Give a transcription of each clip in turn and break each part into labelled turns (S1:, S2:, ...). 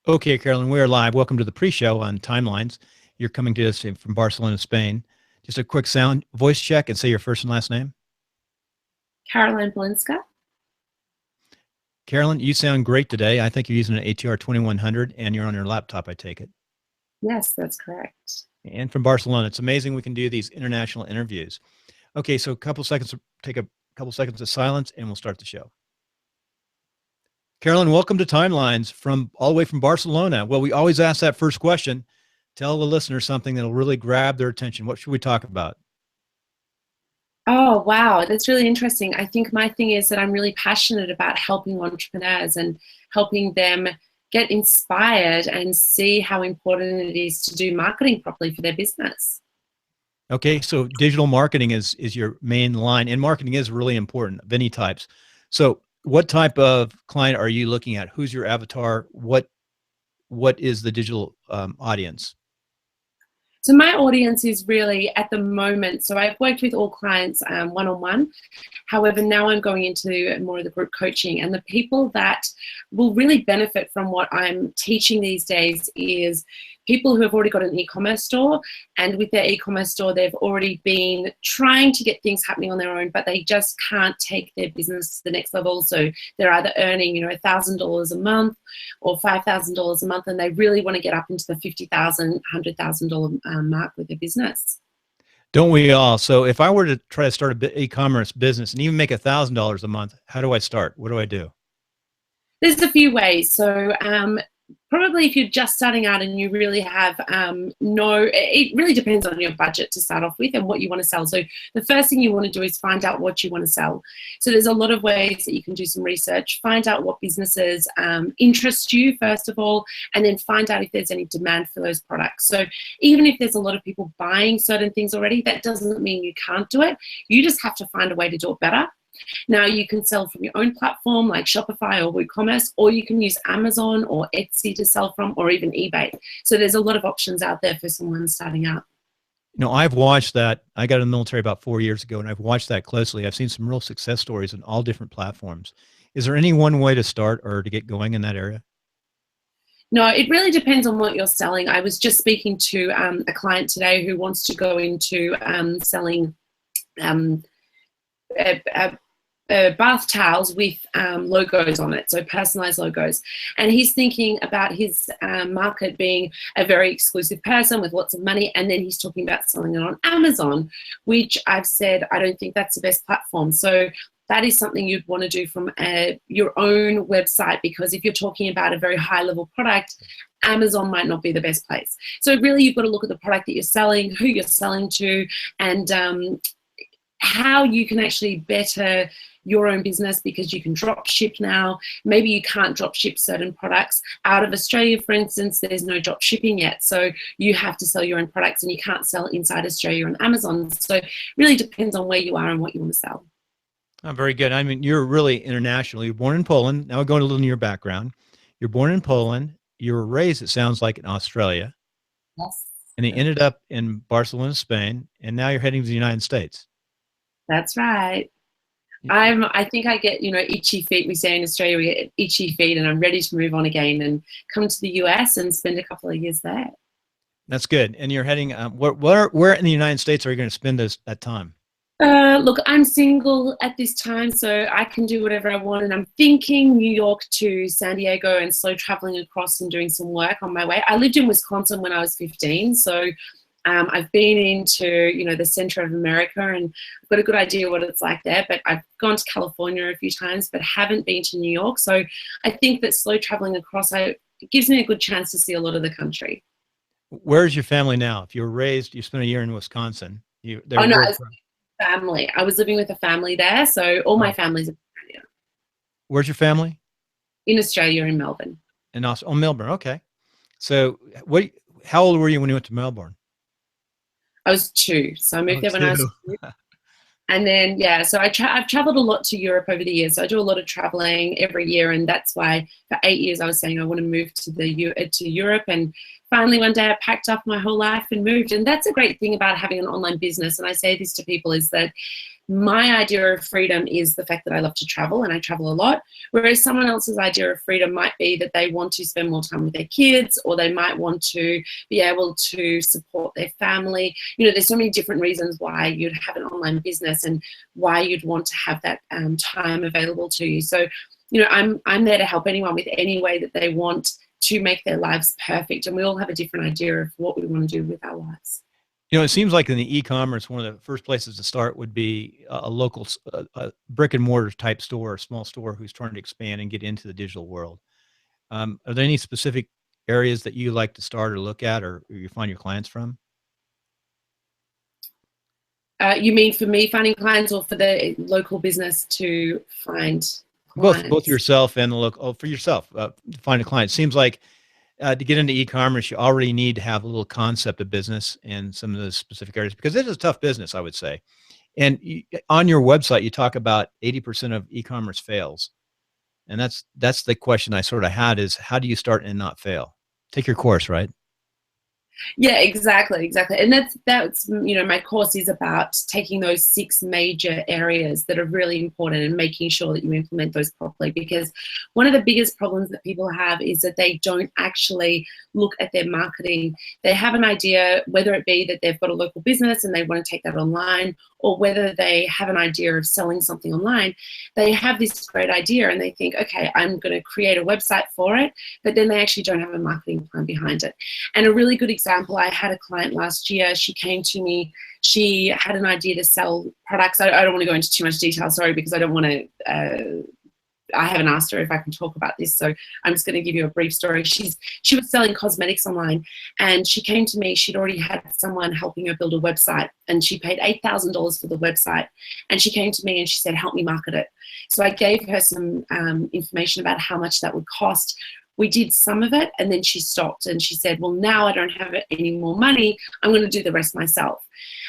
S1: Okay, Carolyn, we are live. Welcome to the pre-show on Timelines. You're coming to us from Barcelona, Spain. Just a quick sound voice check and say your first and last name.
S2: Balinska.
S1: Carolyn, you sound great today. I think you're using an ATR 2100 and you're on your laptop, I take it.
S2: Yes, that's correct.
S1: And from Barcelona. It's amazing we can do these international interviews. Okay, so take a couple seconds of silence and we'll start the show. Carolyn, welcome to Timelines from all the way from Barcelona. Well, we always ask that first question. Tell the listener something that'll really grab their attention. What should we talk about?
S2: Oh, wow. That's really interesting. I think my thing is that I'm really passionate about helping entrepreneurs and helping them get inspired and see how important it is to do marketing properly for their business.
S1: Okay, so digital marketing is your main line, and marketing is really important of any types. So what type of client are you looking at? Who's your avatar? What is the digital audience?
S2: So my audience is really at the moment, so I've worked with all clients one-on-one. However, now I'm going into more of the group coaching, and the people that will really benefit from what I'm teaching these days is people who have already got an e-commerce store, and with their e-commerce store, they've already been trying to get things happening on their own, but they just can't take their business to the next level. So they're either earning, $1,000 a month or $5,000 a month, and they really want to get up into the $50,000, $100,000 mark with their business.
S1: Don't we all? So if I were to try to start a e-commerce business and even make $1,000 a month, how do I start? What do I do?
S2: There's a few ways. So probably if you're just starting out and you really have it really depends on your budget to start off with and what you want to sell. So the first thing you want to do is find out what you want to sell. So there's a lot of ways that you can do some research, find out what businesses interest you first of all, and then find out if there's any demand for those products. So even if there's a lot of people buying certain things already, that doesn't mean you can't do it. You just have to find a way to do it better. Now you can sell from your own platform like Shopify or WooCommerce, or you can use Amazon or Etsy to sell from, or even eBay. So there's a lot of options out there for someone starting out.
S1: I've watched that. I got in the military about 4 years ago, and I've watched that closely. I've seen some real success stories on all different platforms. Is there any one way to start or to get going in that area?
S2: No, it really depends on what you're selling. I was just speaking to a client today who wants to go into selling bath towels with logos on it, so personalized logos. And he's thinking about his market being a very exclusive person with lots of money, and then he's talking about selling it on Amazon, which I've said I don't think that's the best platform. So that is something you'd want to do from your own website, because if you're talking about a very high level product, Amazon might not be the best place. So really you've got to look at the product that you're selling, who you're selling to, and how you can actually better your own business, because you can drop ship now. Maybe you can't drop ship certain products out of Australia, for instance. There's no drop shipping yet, so you have to sell your own products, and you can't sell inside Australia on Amazon. So it really depends on where you are and what you want to sell.
S1: Oh, very good. I mean, you're really international. You're born in Poland. Now we're going a little into your background. You're born in Poland. You were raised, it sounds like, in Australia.
S2: Yes.
S1: And you ended up in Barcelona, Spain, and now you're heading to the United States.
S2: That's right. I think I get, itchy feet. We say in Australia, we get itchy feet, and I'm ready to move on again and come to the US and spend a couple of years there.
S1: That's good. And you're heading, where in the United States are you going to spend that time?
S2: Look, I'm single at this time, so I can do whatever I want. And I'm thinking New York to San Diego and slow traveling across and doing some work on my way. I lived in Wisconsin when I was 15, so I've been into, the center of America, and I've got a good idea what it's like there, but I've gone to California a few times, but haven't been to New York. So I think that slow traveling across, it gives me a good chance to see a lot of the country.
S1: Where's your family now? If you spent a year in Wisconsin.
S2: Oh, no, family. I was living with a family there, so all my family's in Australia.
S1: Where's your family?
S2: In Australia, in Melbourne.
S1: Melbourne. Okay. So how old were you when you went to Melbourne?
S2: I was 2, so I moved there when I was 2. And then, so I've traveled a lot to Europe over the years. So I do a lot of traveling every year, and that's why for 8 years I was saying I want to move to Europe. And finally one day I packed up my whole life and moved. And that's a great thing about having an online business. And I say this to people is that My idea of freedom is the fact that I love to travel and I travel a lot, whereas someone else's idea of freedom might be that they want to spend more time with their kids, or they might want to be able to support their family. You know, there's so many different reasons why you'd have an online business and why you'd want to have that time available to you. So, you know, I'm there to help anyone with any way that they want to make their lives perfect, and we all have a different idea of what we want to do with our lives.
S1: You know, it seems like in the e-commerce, one of the first places to start would be a local a brick and mortar type store, a small store who's trying to expand and get into the digital world. Are there any specific areas that you like to start or look at, or you find your clients from?
S2: You mean for me finding clients, or for the local business to find
S1: Both
S2: clients?
S1: yourself and the local. Oh, for yourself, to find a client. Seems like to get into e-commerce, you already need to have a little concept of business in some of those specific areas because it is a tough business, I would say. And on your website, you talk about 80% of e-commerce fails. And that's the question I sort of had is how do you start and not fail? Take your course, right?
S2: Yeah, exactly. And that's you know, my course is about taking those 6 major areas that are really important and making sure that you implement those properly, because one of the biggest problems that people have is that they don't actually look at their marketing. They have an idea, whether it be that they've got a local business and they want to take that online, or whether they have an idea of selling something online. They have this great idea and they think, okay, I'm going to create a website for it, but then they actually don't have a marketing plan behind it. And a really good example, I had a client last year. She came to me. She had an idea to sell products. I don't want to go into too much detail, sorry, because I don't want to. I haven't asked her if I can talk about this, so I'm just going to give you a brief story. She was selling cosmetics online, and she came to me. She'd already had someone helping her build a website, and she paid $8,000 for the website. And she came to me and she said, "Help me market it." So I gave her some information about how much that would cost. We did some of it, and then she stopped and she said, "Well, now I don't have any more money. I'm going to do the rest myself."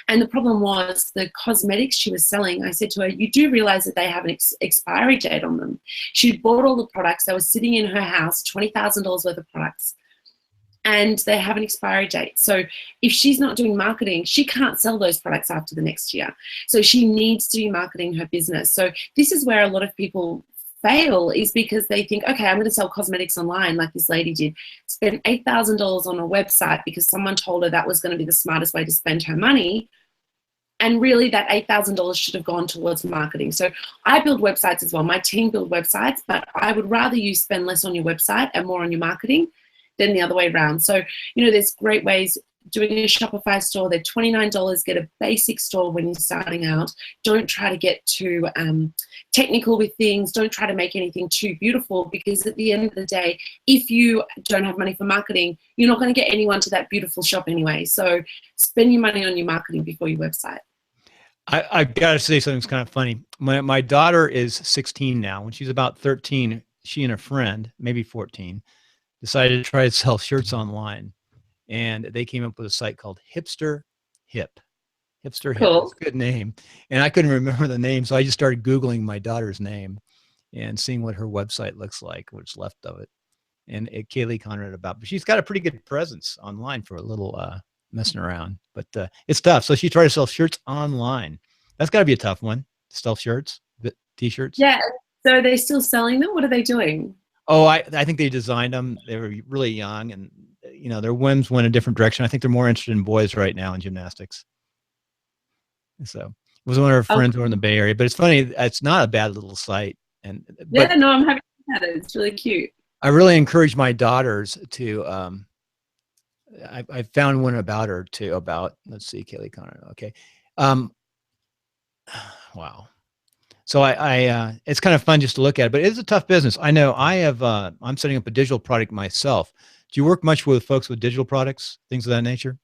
S2: And the problem was the cosmetics she was selling. I said to her, "You do realize that they have an expiry date on them." She bought all the products. They were sitting in her house, $20,000 worth of products, and they have an expiry date. So if she's not doing marketing, she can't sell those products after the next year. So she needs to be marketing her business. So this is where a lot of people fail, is because they think, okay, I'm going to sell cosmetics online like this lady did, spend $8,000 on a website because someone told her that was going to be the smartest way to spend her money. And really that $8,000 should have gone towards marketing. So I build websites as well. My team build websites, but I would rather you spend less on your website and more on your marketing than the other way around. So, you know, there's great ways. Doing a Shopify store, they're $29. Get a basic store when you're starting out. Don't try to get too technical with things. Don't try to make anything too beautiful, because at the end of the day, if you don't have money for marketing, you're not going to get anyone to that beautiful shop anyway. So spend your money on your marketing before your website.
S1: I've got to say something's kind of funny. My daughter is 16 now. When she's about 13, she and a friend, maybe 14, decided to try to sell shirts online. And they came up with a site called Hipster Hip. Hipster Hip. It's
S2: Cool.
S1: a good name. And I couldn't remember the name. So I just started Googling my daughter's name and seeing what her website looks like, what's left of it. And Kaylee Conrad about, but she's got a pretty good presence online for a little messing around, but it's tough. So she tried to sell shirts online. That's got to be a tough one. Sell shirts, t-shirts.
S2: Yeah. So they're still selling them? What are they doing?
S1: Oh, I think they designed them. They were really young, and you know their whims went a different direction. I think they're more interested in boys right now in gymnastics. So it was one of our
S2: Oh,
S1: friends who are in the Bay Area, but it's funny. It's not a bad little site, and
S2: yeah,
S1: but
S2: no, I'm happy about it. It's really cute.
S1: I really encourage my daughters to. I found one about her too. About let's see, Kaylee Connor. Okay, um, wow. So it's kind of fun just to look at it, but it is a tough business. I know I have, I'm setting up a digital product myself. Do you work much with folks with digital products, things of that nature?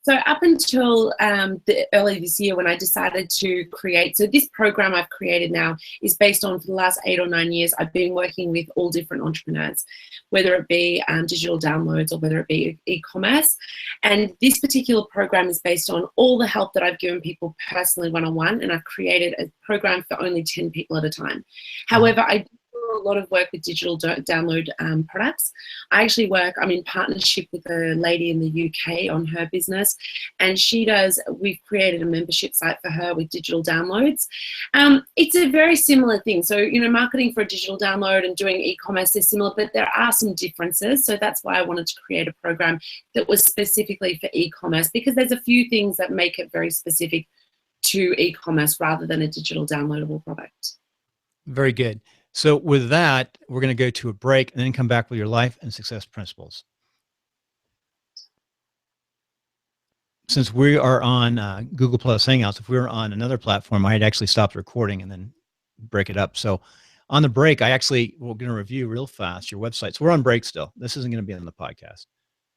S2: So up until the early this year, when I decided to create, so this program I've created now is based on, for the last 8 or 9 years, I've been working with all different entrepreneurs, whether it be digital downloads or whether it be e-commerce. And this particular program is based on all the help that I've given people personally one-on-one, and I've created a program for only 10 people at a time.
S1: Mhm.
S2: However, I do do a lot of work with digital download products. I'm in partnership with a lady in the UK on her business, and we've created a membership site for her with digital downloads. It's a very similar thing. So, marketing for a digital download and doing e-commerce is similar, but there are some differences. So that's why I wanted to create a program that was specifically for e-commerce, because there's a few things that make it very specific to e-commerce rather than a digital downloadable product.
S1: Very good. So with that, we're going to go to a break and then come back with your life and success principles. Since we are on Google Plus Hangouts, if we were on another platform, I'd actually stop the recording and then break it up. So on the break, we're going to review real fast your website. So we're on break still. This isn't going to be on the podcast.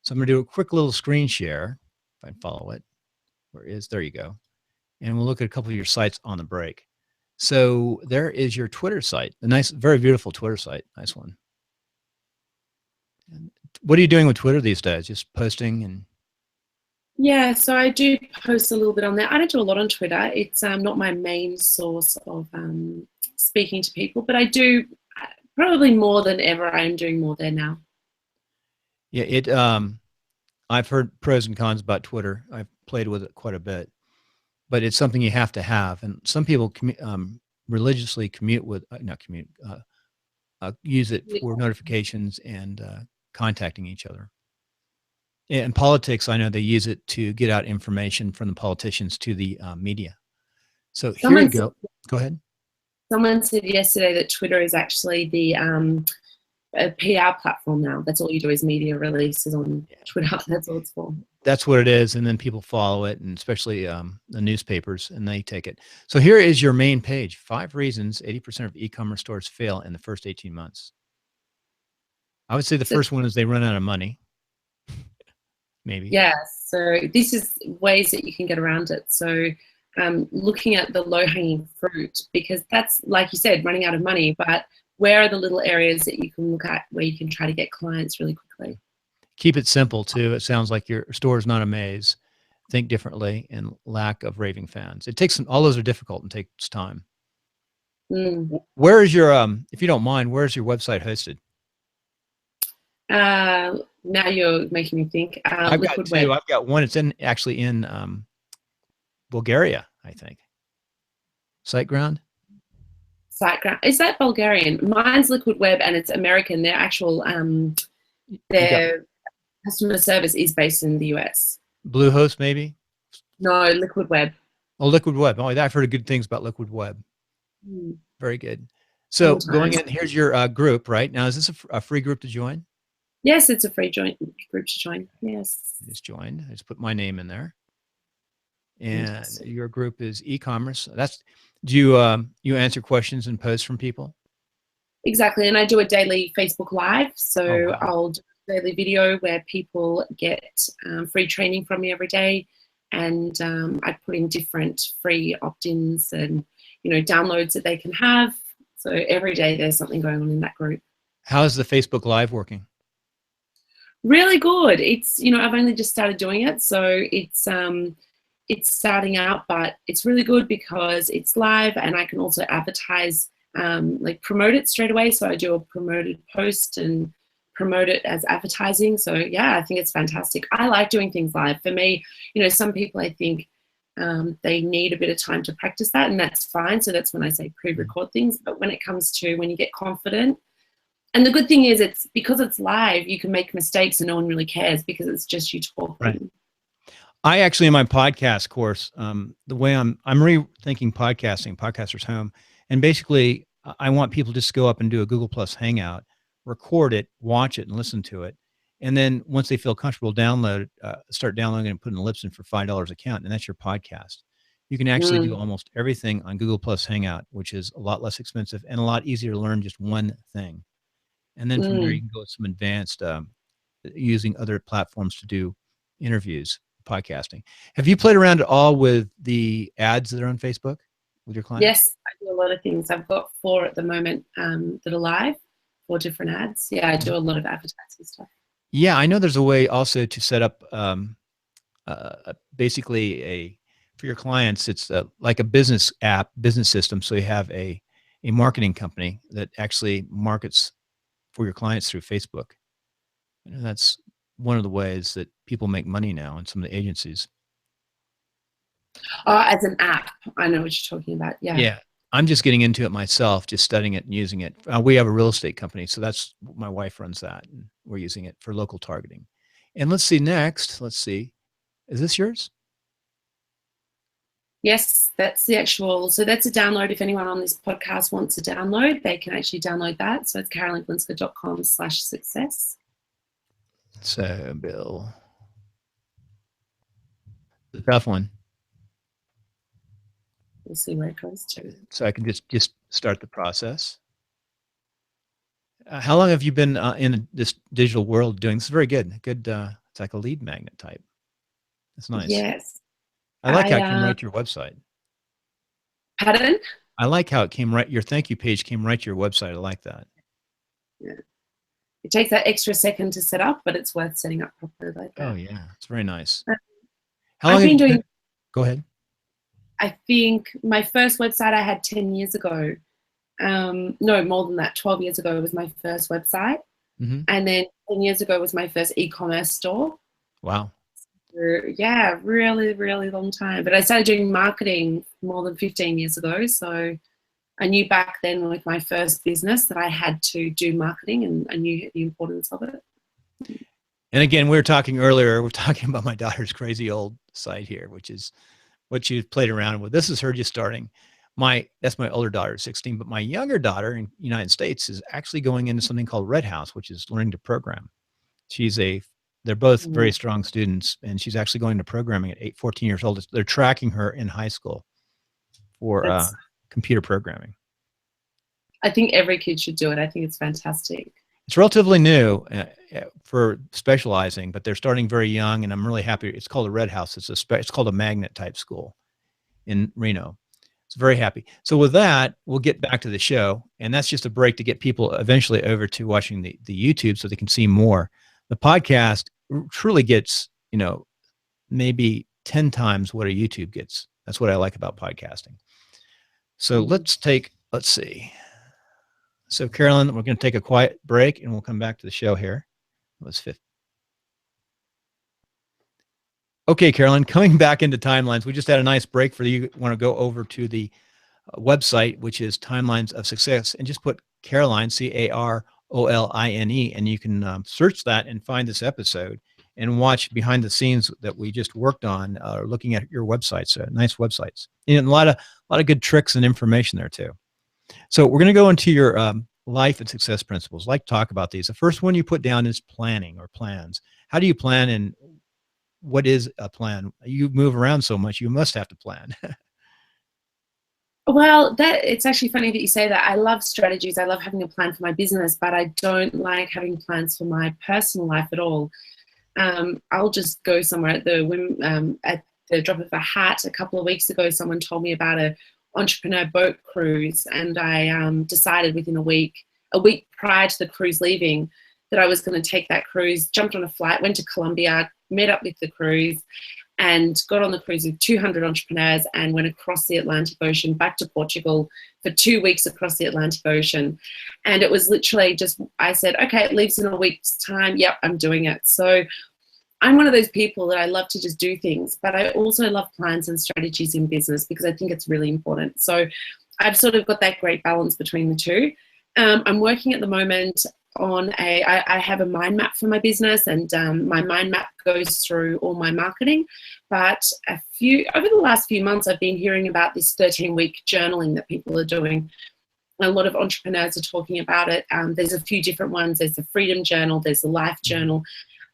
S1: So I'm going to do a quick little screen share, if I can follow it. There you go. And we'll look at a couple of your sites on the break. So there is your Twitter site, a nice, very beautiful Twitter site. Nice one. And what are you doing with Twitter these days? Just posting and...
S2: Yeah, so I do post a little bit on there. I don't do a lot on Twitter. It's not my main source of speaking to people, but I do probably more than ever. I am doing more there now.
S1: Yeah, I've heard pros and cons about Twitter. I've played with it quite a bit, but it's something you have to have. And some people religiously use it for notifications and contacting each other. In politics, I know they use it to get out information from the politicians to the media. So here you go. Go ahead.
S2: Someone said yesterday that Twitter is actually the a PR platform now. That's all you do is media releases on Twitter. That's all it's for.
S1: That's what it is. And then people follow it, and especially the newspapers, and they take it. So here is your main page. 5 reasons 80% of e-commerce stores fail in the first 18 months. I would say the first one is they run out of money. Maybe.
S2: Yeah. So this is ways that you can get around it. So looking at the low-hanging fruit, because that's, like you said, running out of money, but where are the little areas that you can look at where you can try to get clients really quickly?
S1: Keep it simple too. It sounds like your store is not a maze. Think differently, and lack of raving fans. It takes all those are difficult and takes time. Where is your, if you don't mind, where's your website hosted?
S2: Now you're making me think.
S1: I've got two. I've got one. It's actually in Bulgaria, I think. SiteGround.
S2: SiteGround. Is that Bulgarian? Mine's Liquid Web, and it's American. Their actual their customer service is based in the US.
S1: Bluehost, maybe?
S2: No, Liquid Web.
S1: Oh, Liquid Web. Oh, I've heard good things about Liquid Web. Very good. So going in, here's your group, right? Now, is this a free group to join?
S2: Yes, it's a free group to join. Yes.
S1: I just joined. I just put my name in there. And your group is e-commerce. Do you answer questions and posts from people?
S2: Exactly. And I do a daily Facebook Live. So I'll do a daily video where people get free training from me every day. And I put in different free opt-ins and, downloads that they can have. So every day there's something going on in that group.
S1: How is the Facebook Live working?
S2: Really good. It's, I've only just started doing it. So it's starting out, but it's really good because it's live, and I can also advertise, promote it straight away. So I do a promoted post and promote it as advertising. So yeah, I think it's fantastic. I like doing things live. For me, some people, I think they need a bit of time to practice that, and that's fine. So that's when I say pre-record things. But when it comes to when you get confident, and the good thing is it's because it's live, you can make mistakes and no one really cares because it's just you talking.
S1: Right. I actually, in my podcast course, the way I'm rethinking podcasting, Podcasters Home, and basically I want people just to go up and do a Google Plus Hangout, record it, watch it, and listen to it. And then once they feel comfortable, start downloading and putting the lips in for $5 a count, and that's your podcast. You can actually do almost everything on Google Plus Hangout, which is a lot less expensive and a lot easier to learn just one thing. And then from there, you can go with some advanced using other platforms to do interviews, podcasting. Have you played around at all with the ads that are on Facebook with your clients?
S2: Yes, I do a lot of things. I've got 4 at the moment that are live, 4 different ads. Yeah, I do a lot of advertising stuff. Yeah,
S1: I know there's a way also to set up basically for your clients, it's like a business app, business system. So you have a a marketing company that actually markets for your clients through Facebook. That's one of the ways that people make money now in some of the agencies.
S2: As an app, I know what you're talking about. Yeah.
S1: Yeah. I'm just getting into it myself, just studying it and using it. We have a real estate company, so that's my wife runs that, and we're using it for local targeting. And let's see next. Let's see. Is this yours?
S2: Yes, that's the actual. So that's a download. If anyone on this podcast wants to download, they can actually download that. So it's carolinebalinska.com/success.
S1: So, Bill, the tough one.
S2: We'll see where it goes to.
S1: So I can just start the process. How long have you been in this digital world doing? This is very good. Good. It's like a lead magnet type. That's nice.
S2: Yes.
S1: I like how it came right to your website.
S2: Pardon?
S1: I like how it came right. Your thank you page came right to your website. I like that.
S2: Yeah. It takes that extra second to set up, but it's worth setting up properly like that.
S1: Oh yeah, it's very nice.
S2: How long have you been doing?
S1: Go ahead.
S2: I think my first website I had 10 years ago. No, more than that. 12 years ago was my first website.
S1: Mm-hmm.
S2: And then 10 years ago was my first e-commerce store.
S1: Wow.
S2: Yeah, really, really long time. But I started doing marketing more than 15 years ago. So I knew back then with my first business that I had to do marketing, and I knew the importance of it.
S1: And again, we were talking earlier, we're talking about my daughter's crazy old site here, which is what she's played around with. This is her just starting. That's my older daughter, 16, but my younger daughter in the United States is actually going into something called Red House, which is learning to program. They're both very strong students, and she's actually going to programming at 14 years old. They're tracking her in high school for computer programming.
S2: I think every kid should do it. I think it's fantastic.
S1: It's relatively new for specializing, but they're starting very young, and I'm really happy. It's called a Red House. It's called a magnet type school in Reno. It's very happy. So with that, we'll get back to the show, and that's just a break to get people eventually over to watching the YouTube so they can see more. The podcast truly gets, maybe 10 times what a YouTube gets. That's what I like about podcasting. So let's see. So Carolyn, we're going to take a quiet break and we'll come back to the show here. It was 50. Okay, Carolyn, coming back into timelines. We just had a nice break for you. Want to go over to the website, which is Timelines of Success, and just put Caroline, CAROLINE, and you can search that and find this episode and watch behind the scenes that we just worked on, looking at your websites. Nice websites, and a lot of good tricks and information there too. So we're going to go into your life and success principles. I'd like to talk about these. The first one you put down is planning or plans. How do you plan, and what is a plan? You move around so much, you must have to plan.
S2: Well, it's actually funny that you say that. I love strategies. I love having a plan for my business, but I don't like having plans for my personal life at all. I'll just go somewhere at the drop of a hat. A couple of weeks ago, someone told me about an entrepreneur boat cruise, and I decided within a week prior to the cruise leaving, that I was going to take that cruise, jumped on a flight, went to Colombia, met up with the cruise, and got on the cruise with 200 entrepreneurs and went across the Atlantic Ocean back to Portugal for 2 weeks across the Atlantic Ocean. And it was literally just, I said, okay, it leaves in a week's time. Yep, I'm doing it. So I'm one of those people that I love to just do things, but I also love plans and strategies in business because I think it's really important. So I've sort of got that great balance between the two. I'm working at the moment on I have a mind map for my business, and my mind map goes through all my marketing. But over the last few months, I've been hearing about this 13-week journaling that people are doing. A lot of entrepreneurs are talking about it. There's a few different ones. There's the Freedom Journal. There's the Life Journal.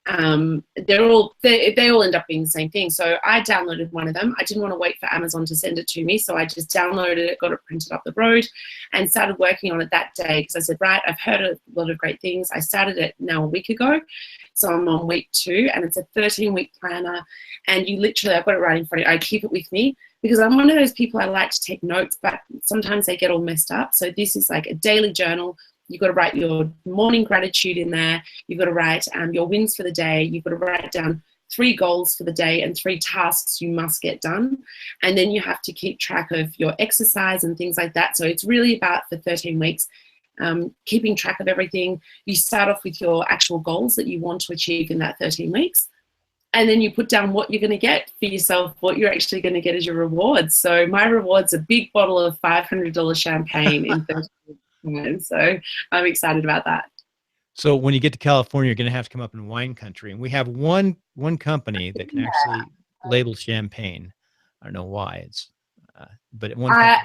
S2: They all end up being the same thing. So I downloaded one of them. I didn't want to wait for Amazon to send it to me, so I just downloaded it, got it printed up the road, and started working on it that day because I said, right, I've heard a lot of great things. I started it now a week ago, so I'm on week 2, and it's a 13-week planner, and I've got it right in front of you. I keep it with me because I'm one of those people, I like to take notes, but sometimes they get all messed up. So this is like a daily journal. You've got to write your morning gratitude in there. You've got to write your wins for the day. You've got to write down 3 goals for the day and 3 tasks you must get done. And then you have to keep track of your exercise and things like that. So it's really about, for 13 weeks, keeping track of everything. You start off with your actual goals that you want to achieve in that 13 weeks. And then you put down what you're going to get for yourself, what you're actually going to get as your rewards. So my reward's a big bottle of $500 champagne in 13 weeks. So I'm excited about that.
S1: So when you get to California, you're going to have to come up in wine country. And we have one company that can actually label champagne. I don't know why but one company.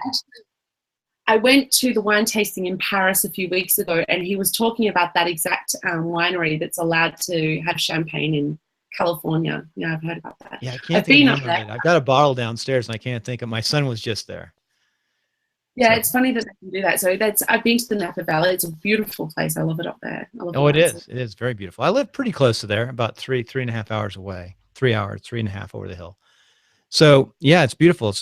S2: I went to the wine tasting in Paris a few weeks ago, and he was talking about that exact winery that's allowed to have champagne in California. Yeah, I've heard about that.
S1: Yeah, I can't
S2: I've
S1: think
S2: been
S1: of
S2: up
S1: the name
S2: there.
S1: of it. I've got a bottle downstairs, and I can't think of. My son was just there.
S2: Yeah,
S1: So.
S2: It's funny that they can do that. So I've been to the Napa Valley. It's a beautiful place. I love it up there.
S1: Oh, it is. It is very beautiful. I live pretty close to there, about 3.5 hours away. 3 hours, 3.5 over the hill. So yeah, it's beautiful.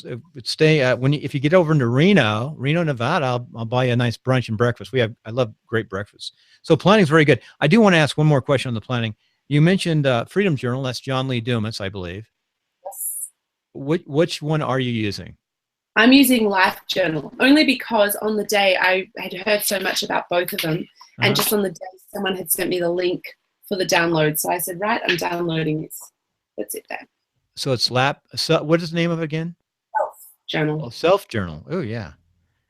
S1: Stay if you get over into Reno, Nevada, I'll buy you a nice brunch and breakfast. I love great breakfast. So planning is very good. I do want to ask one more question on the planning. You mentioned Freedom Journal. That's John Lee Dumas, I believe.
S2: Yes.
S1: Which one are you using?
S2: I'm using Life Journal only because on the day I had heard so much about both of them, and just on the day someone had sent me the link for the download. So I said, right, I'm downloading this. That's it there.
S1: So it's what is the name of it again?
S2: Self Journal.
S1: Oh, Self Journal. Oh yeah.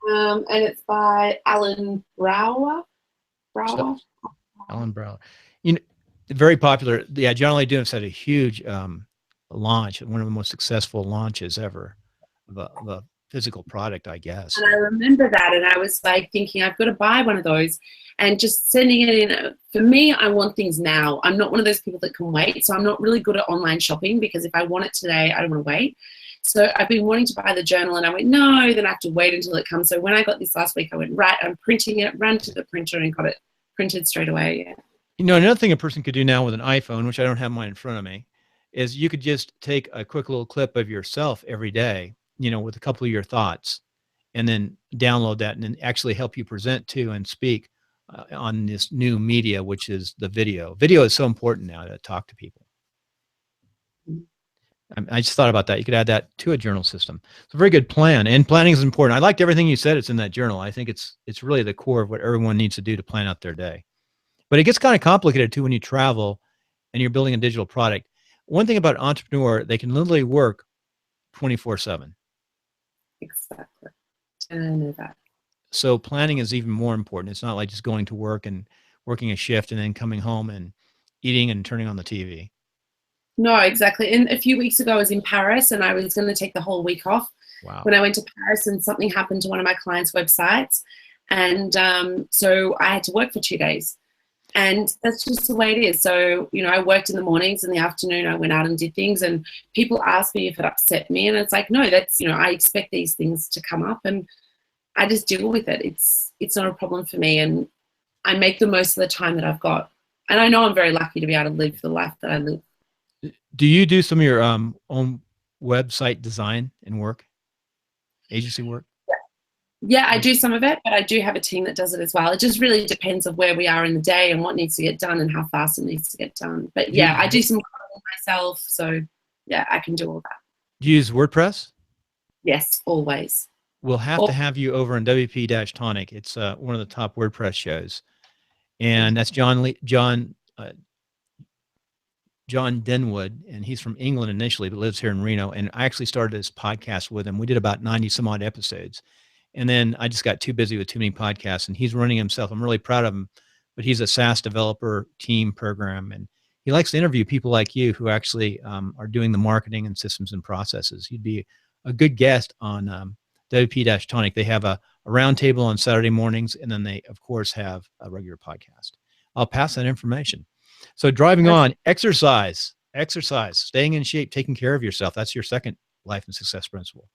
S2: And it's by Alan Brower.
S1: Alan Brower. Very popular. Yeah, John Lee Dumas had a huge launch, one of the most successful launches ever of a physical product, I guess.
S2: And I remember that, and I was like thinking, I've got to buy one of those, and just sending it in. For me, I want things now. I'm not one of those people that can wait, so I'm not really good at online shopping, because if I want it today, I don't want to wait. So I've been wanting to buy the journal, and I went, no, then I have to wait until it comes. So when I got this last week, I went, right, I'm printing it, ran to the printer and got it printed straight away. Yeah.
S1: Another thing a person could do now with an iPhone, which I don't have mine in front of me, is you could just take a quick little clip of yourself every day, with a couple of your thoughts, and then download that and then actually help you present to and speak on this new media, which is the video. Video is so important now to talk to people. I just thought about that. You could add that to a journal system. It's a very good plan, and planning is important. I liked everything you said. It's in that journal. I think it's really the core of what everyone needs to do to plan out their day. But it gets kind of complicated too when you travel and you're building a digital product. One thing about an entrepreneur, they can literally work 24/7.
S2: Exactly. And I know that.
S1: So planning is even more important. It's not like just going to work and working a shift and then coming home and eating and turning on the TV.
S2: No, exactly. And a few weeks ago, I was in Paris, and I was going to take the whole week off.
S1: Wow.
S2: When I went to Paris, and something happened to one of my clients' websites. And so I had to work for 2 days. And that's just the way it is. So, I worked in the mornings, in the afternoon, I went out and did things, and people asked me if it upset me. And it's like, no, that's, I expect these things to come up, and I just deal with it. It's not a problem for me. And I make the most of the time that I've got. And I know I'm very lucky to be able to live the life that I live.
S1: Do you do some of your own website design and work, agency work?
S2: Yeah, I do some of it, but I do have a team that does it as well. It just really depends of where we are in the day and what needs to get done and how fast it needs to get done. But yeah, I do some coding myself. So yeah, I can do all that.
S1: Do you use WordPress?
S2: Yes, always.
S1: We'll have to have you over on WP-Tonic. It's one of the top WordPress shows. And that's John Denwood, and he's from England initially, but lives here in Reno. And I actually started this podcast with him. We did about 90 some odd episodes. And then I just got too busy with too many podcasts, and he's running himself. I'm really proud of him, but he's a SaaS developer team program. And he likes to interview people like you who actually are doing the marketing and systems and processes. He'd be a good guest on WP-Tonic. They have a roundtable on Saturday mornings, and then they, of course, have a regular podcast. I'll pass that information. So driving on, exercise, staying in shape, taking care of yourself. That's your second life and success principle.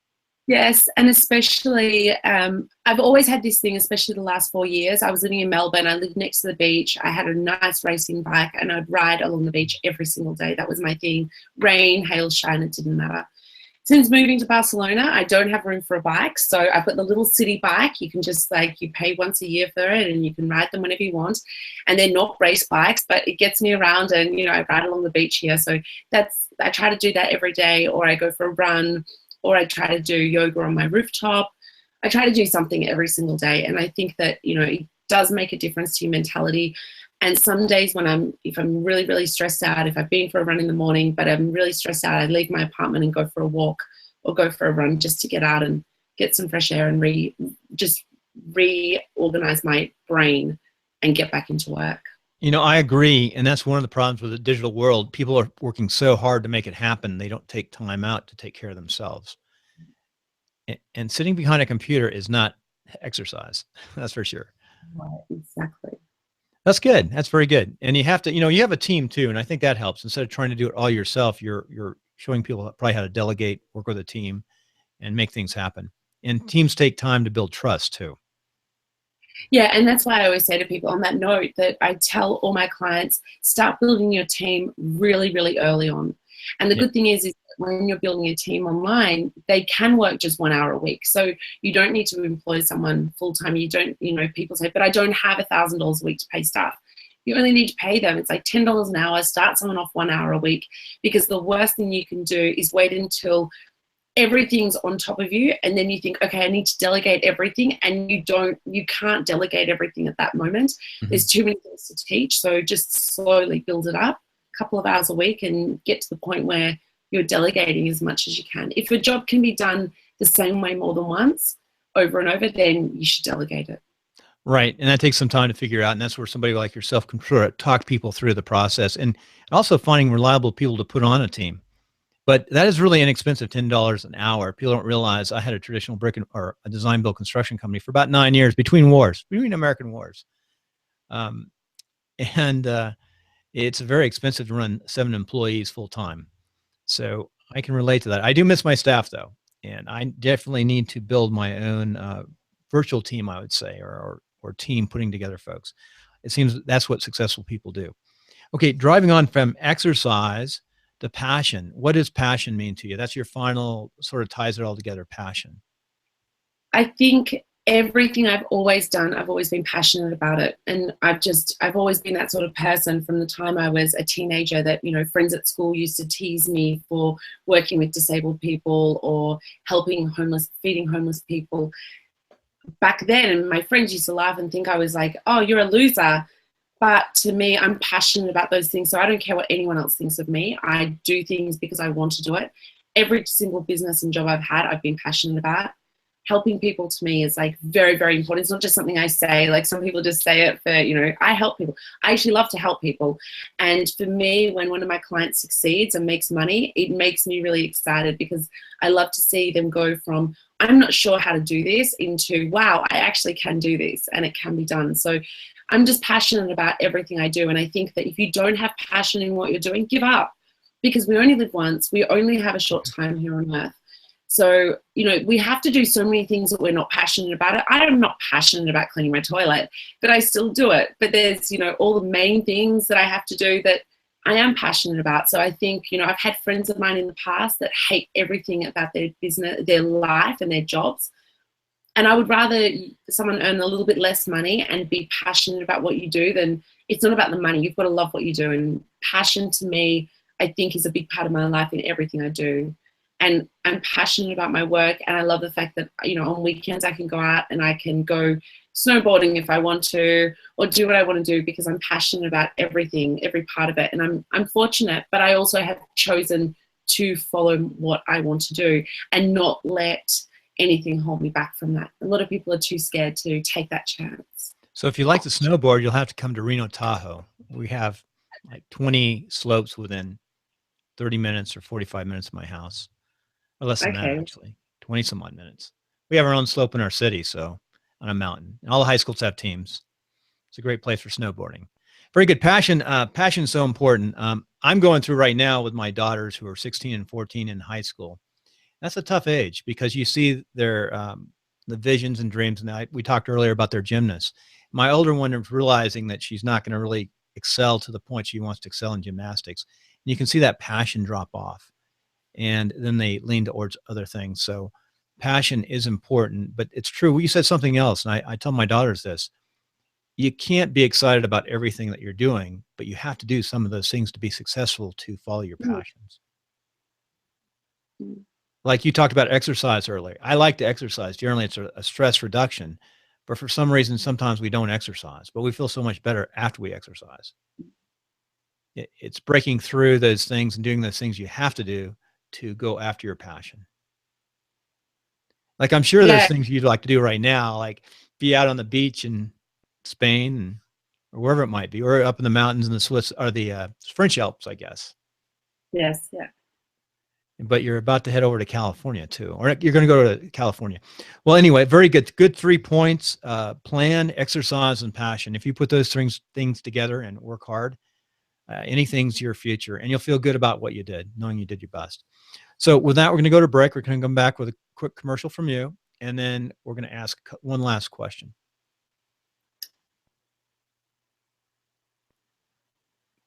S2: Yes, and especially, I've always had this thing, especially the last 4 years. I was living in Melbourne. I lived next to the beach. I had a nice racing bike, and I'd ride along the beach every single day. That was my thing. Rain, hail, shine, it didn't matter. Since moving to Barcelona, I don't have room for a bike. So I've got the little city bike. You can just you pay once a year for it and you can ride them whenever you want. And they're not race bikes, but it gets me around and, I ride along the beach here. So I try to do that every day, or I go for a run, or I try to do yoga on my rooftop. I try to do something every single day. And I think that, it does make a difference to your mentality. And some days if I'm really, really stressed out, if I've been for a run in the morning, but I'm really stressed out, I leave my apartment and go for a walk or go for a run just to get out and get some fresh air and reorganize my brain and get back into work.
S1: I agree. And that's one of the problems with the digital world. People are working so hard to make it happen. They don't take time out to take care of themselves. And sitting behind a computer is not exercise. That's for sure.
S2: Right, exactly.
S1: That's good. That's very good. And you have to, you have a team too. And I think that helps. Instead of trying to do it all yourself, you're showing people probably how to delegate, work with a team, and make things happen. And teams take time to build trust too.
S2: Yeah, and that's why I always say to people on that note that I tell all my clients, start building your team really, really early on. And the good thing is when you're building a team online, they can work just 1 hour a week. So you don't need to employ someone full time. You don't, people say, but I don't have $1,000 a week to pay staff. You only need to pay them. It's like $10 an hour, start someone off 1 hour a week, because the worst thing you can do is wait until everything's on top of you and then you think, okay, I need to delegate everything, and you can't delegate everything at that moment. Mm-hmm. There's too many things to teach. So just slowly build it up, a couple of hours a week, and get to the point where you're delegating as much as you can. If a job can be done the same way more than once, over and over, then you should delegate it.
S1: Right. And that takes some time to figure out. And that's where somebody like yourself can sort of talk people through the process, and also finding reliable people to put on a team. But that is really inexpensive, $10 an hour. People don't realize I had a traditional or a design build construction company for about 9 years between American wars. It's very expensive to run 7 employees full time. So I can relate to that. I do miss my staff though. And I definitely need to build my own virtual team, I would say, or team putting together folks. It seems that's what successful people do. Okay, driving on from exercise to passion. What does passion mean to you? That's your final sort of ties it all together, passion.
S2: I think everything I've always done, I've always been passionate about it. And I've always been that sort of person from the time I was a teenager that, friends at school used to tease me for working with disabled people or feeding homeless people. Back then, my friends used to laugh and think I was like, oh, you're a loser. But to me, I'm passionate about those things. So I don't care what anyone else thinks of me. I do things because I want to do it. Every single business and job I've had, I've been passionate about. Helping people to me is like very, very important. It's not just something I say. Like some people just say it for, I help people. I actually love to help people. And for me, when one of my clients succeeds and makes money, it makes me really excited, because I love to see them go from, I'm not sure how to do this, into, wow, I actually can do this and it can be done. So I'm just passionate about everything I do. And I think that if you don't have passion in what you're doing, give up, because we only live once. We only have a short time here on earth. So, we have to do so many things that we're not passionate about it. I am not passionate about cleaning my toilet, but I still do it. But there's, all the main things that I have to do that I am passionate about. So I think, I've had friends of mine in the past that hate everything about their business, their life and their jobs. And I would rather someone earn a little bit less money and be passionate about what you do than, it's not about the money. You've got to love what you do. And passion to me, I think, is a big part of my life in everything I do. And I'm passionate about my work. And I love the fact that, on weekends I can go out and I can go snowboarding if I want to, or do what I want to do, because I'm passionate about everything, every part of it. And I'm fortunate, but I also have chosen to follow what I want to do and not let anything hold me back from that. A lot of people are too scared to take that chance.
S1: So if you like to snowboard, you'll have to come to Reno Tahoe. We have like 20 slopes within 30 minutes or 45 minutes of my house, or less than that, actually, 20 some odd minutes. We have our own slope in our city, so on a mountain. And all the high schools have teams. It's a great place for snowboarding. Very good. Passion. Passion is so important. I'm going through right now with my daughters who are 16 and 14 in high school. That's a tough age, because you see their the visions and dreams. And we talked earlier about their gymnasts. My older one is realizing that she's not going to really excel to the point she wants to excel in gymnastics. And you can see that passion drop off. and then they lean towards other things. So passion is important, but it's true. You said something else, and I tell my daughters this. You can't be excited about everything that you're doing, but you have to do some of those things to be successful to follow your passions.
S2: Mm.
S1: Like you talked about exercise earlier. I like to exercise. Generally, it's a stress reduction, but for some reason, sometimes we don't exercise, but we feel so much better after we exercise. It's breaking through those things and doing those things you have to do to go after your passion. Like I'm sure there's
S2: Yeah.
S1: things you'd like to do right now, like be out on the beach in Spain and, or wherever it might be, or up in the mountains in the Swiss or the French Alps, I guess.
S2: Yes. Yeah.
S1: But you're about to head over to California too, or you're going to go to California. Well, anyway, very good. Good 3 points: plan, exercise, and passion. If you put those things together and work hard, anything's your future, and you'll feel good about what you did, knowing you did your best. So with that, we're going to go to break. We're going to come back with a quick commercial from you, and then we're going to ask one last question.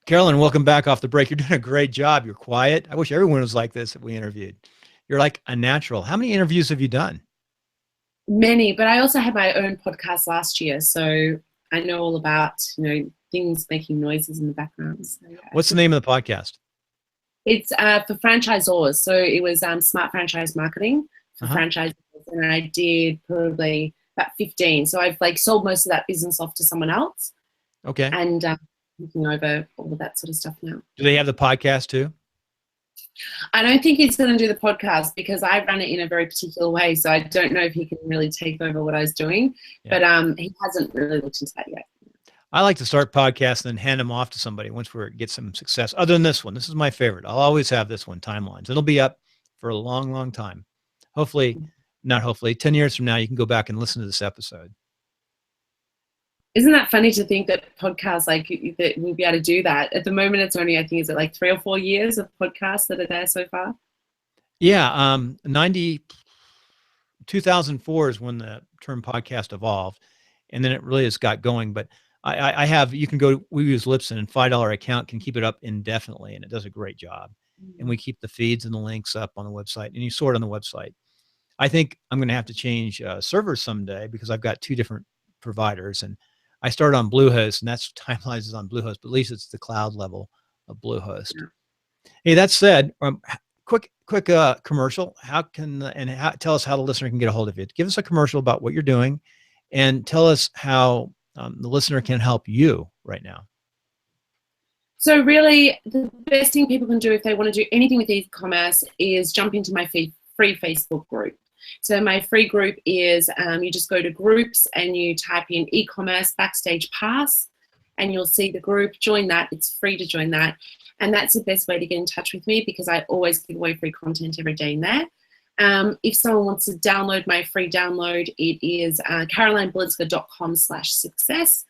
S1: Carolyn, welcome back off the break. You're doing a great job. You're quiet. I wish everyone was like this that we interviewed. You're like a natural. How many interviews have you done?
S2: Many, but I also had my own podcast last year, so I know all about, things making noises in the background. So, yeah.
S1: What's the name of the podcast?
S2: It's for franchisors. So it was smart franchise marketing for franchisors, and I did probably about 15. So I've sold most of that business off to someone else.
S1: Okay.
S2: And looking over all of that sort of stuff now.
S1: Do they have the podcast too?
S2: I don't think he's going to do the podcast because I run it in a very particular way. So I don't know if he can really take over what I was doing, but he hasn't really looked into that yet.
S1: I like to start podcasts and then hand them off to somebody once we get some success. Other than this one, this is my favorite. I'll always have this one, Timelines. It'll be up for a long, long time. Hopefully, not hopefully, 10 years from now, you can go back and listen to this episode.
S2: Isn't that funny to think that podcasts that we'll be able to do that? At the moment, it's only, I think, is it 3 or 4 years of podcasts that are there so far?
S1: Yeah, 2004 is when the term podcast evolved, and then it really has got going. But I have, you can go, we use Libsyn, and $5 account can keep it up indefinitely, and it does a great job. And we keep the feeds and the links up on the website, and you sort on the website. I think I'm going to have to change servers someday because I've got 2 different providers, and I started on Bluehost, and that's Timelines is on Bluehost, but at least it's the cloud level of Bluehost. Yeah. Hey, that said, quick commercial. Tell us how the listener can get a hold of you. Give us a commercial about what you're doing, and tell us how the listener can help you right now.
S2: So really, the best thing people can do if they want to do anything with e-commerce is jump into my free Facebook group. So my free group is, you just go to groups and you type in e-commerce backstage pass, and you'll see the group. Join that. It's free to join that. And that's the best way to get in touch with me because I always give away free content every day in there. If someone wants to download my free download, it is carolinebalinska.com/success.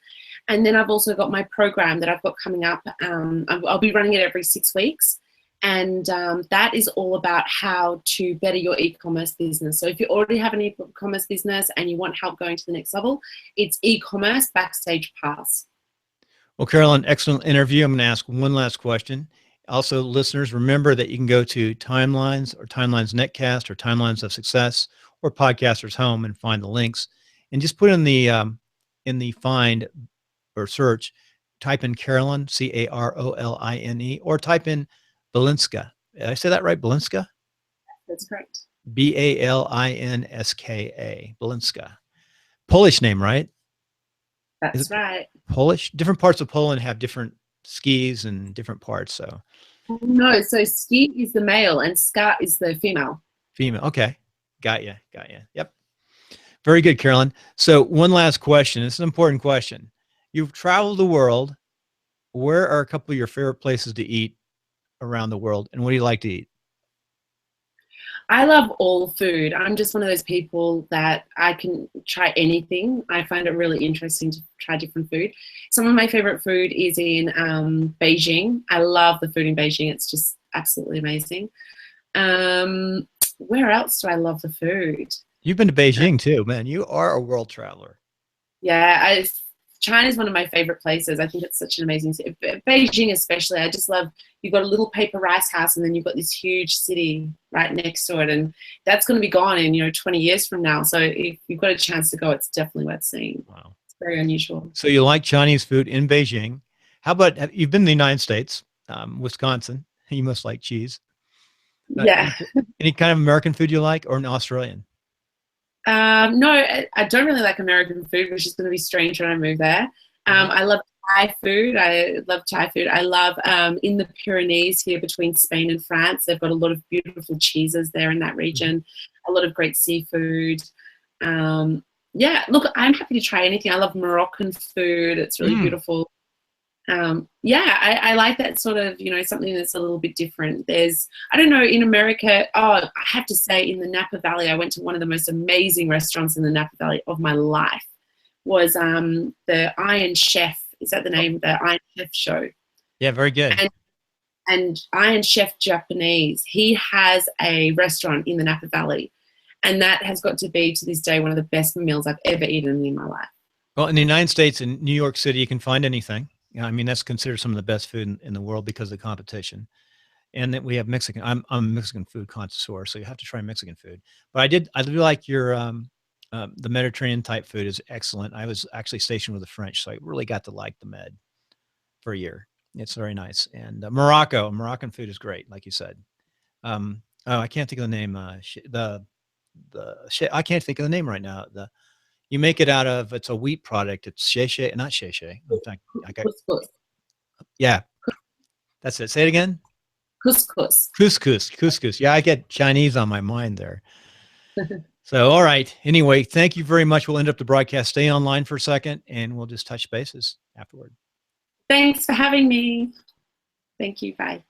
S2: And then I've also got my program that I've got coming up. I'll be running it every 6 weeks. And that is all about how to better your e-commerce business. So if you already have an e-commerce business and you want help going to the next level, it's e-commerce backstage pass.
S1: Well, Carolyn, excellent interview. I'm going to ask one last question. Also, listeners, remember that you can go to Timelines or Timelines Netcast or Timelines of Success or Podcasters Home and find the links, and just put in the find or search, type in Carolyn, Caroline, or type in Balinska. Did I say that right? Balinska?
S2: That's correct.
S1: Balinska. Balinska. Polish name, right?
S2: That's right.
S1: Polish? Different parts of Poland have different skis and different parts. So
S2: no, so ski is the male and ska is the female.
S1: Female. Okay. Got you. Yep. Very good, Carolyn. So one last question. It's an important question. You've traveled the world. Where are a couple of your favorite places to eat around the world, and what do you like to eat?
S2: I love all food. I'm just one of those people that I can try anything. I find it really interesting to try different food. Some of my favorite food is in Beijing. I love the food in Beijing. It's just absolutely amazing. Where else do I love the food?
S1: You've been to Beijing too, man. You are a world traveler.
S2: Yeah, China is one of my favorite places. I think it's such an amazing city. Beijing especially, I just love, you've got a little paper rice house and then you've got this huge city right next to it, and that's going to be gone in 20 years from now. So if you've got a chance to go, it's definitely worth seeing.
S1: Wow.
S2: It's very unusual.
S1: So you like Chinese food in Beijing. How about, you've been in the United States, Wisconsin, you must like cheese.
S2: Yeah.
S1: Any kind of American food you like, or an Australian?
S2: No, I don't really like American food, which is going to be strange when I move there. I love Thai food. I love Thai food. I love in the Pyrenees here between Spain and France. They've got a lot of beautiful cheeses there in that region. A lot of great seafood. Yeah, look, I'm happy to try anything. I love Moroccan food. It's really beautiful. Yeah, I like that sort of, something that's a little bit different. There's, I don't know, in America, I have to say, in the Napa Valley, I went to one of the most amazing restaurants in the Napa Valley of my life. Was the Iron Chef. Is that the name? The Iron Chef show.
S1: Yeah, very good.
S2: And Iron Chef Japanese, he has a restaurant in the Napa Valley, and that has got to be, to this day, one of the best meals I've ever eaten in my life.
S1: Well, in the United States, in New York City, you can find anything. I mean, that's considered some of the best food in the world because of the competition. And that we have Mexican. I'm a Mexican food connoisseur, so you have to try Mexican food. But I do like your the Mediterranean type food is excellent. I was actually stationed with the French, so I really got to like the Med for a year. It's very nice. And Moroccan food is great, like you said. I can't think of the name. I can't think of the name right now. You make it out of, it's a wheat product. It's sheshe, not sheshe. In fact,
S2: Couscous.
S1: Yeah, that's it. Say it again.
S2: Couscous.
S1: Couscous. Yeah, I get Chinese on my mind there. So, all right. Anyway, thank you very much. We'll end up the broadcast. Stay online for a second, and we'll just touch bases afterward.
S2: Thanks for having me. Thank you. Bye.